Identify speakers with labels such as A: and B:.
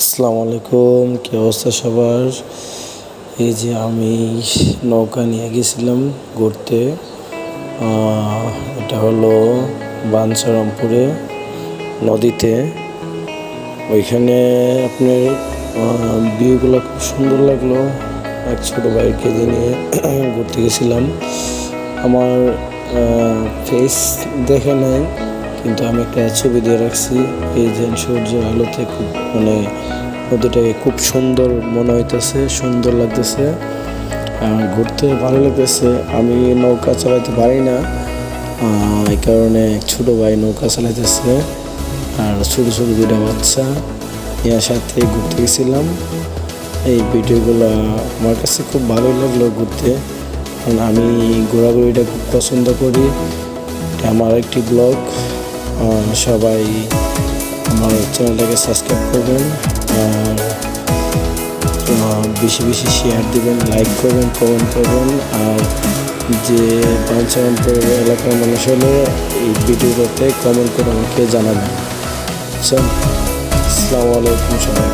A: আসসালামু আলাইকুম, কী অবস্থা সবার? এই যে আমি নৌকা নিয়ে গেছিলাম ঘুরতে। এটা হলো বাঞ্ছারামপুরে নদীতে। ওইখানে আপনার ভিউগুলো খুব সুন্দর লাগলো। এক ছোটো ভাইকে নিয়ে ঘুরতে গেছিলাম। আমার ফেস দেখে নাই, কিন্তু আমি একটা ছবি দিয়ে রাখছি। এই যে সূর্যের আলোতে খুব নদীটাকে খুব সুন্দর মনে হইতেছে, সুন্দর লাগতেছে, ঘুরতে ভালো লাগতেছে। আমি নৌকা চালাতে পারি না, এই কারণে এক ছোটো ভাই নৌকা চালাইতেছে, আর ছোটো ছোটো দুইটা বাচ্চা ইয়ার সাথে ঘুরতে গেছিলাম। এই ভিডিওগুলো আমার কাছে খুব ভালো লাগলো ঘুরতে, কারণ আমি ঘোরাঘুরিটা খুব পছন্দ করি। এটা আমার একটি ব্লগ। সবাই আমার চ্যানেলটাকে সাবস্ক্রাইব করবেন, আর বেশি বেশি শেয়ার দেবেন, লাইক করবেন, কমেন্ট করবেন। আর যে বাঞ্ছারামপুর এলাকার মানুষ হলে এই ভিডিওটাতে কমেন্ট করে আমাকে জানাবেন। আচ্ছা, আসসালামু আলাইকুম সবাই।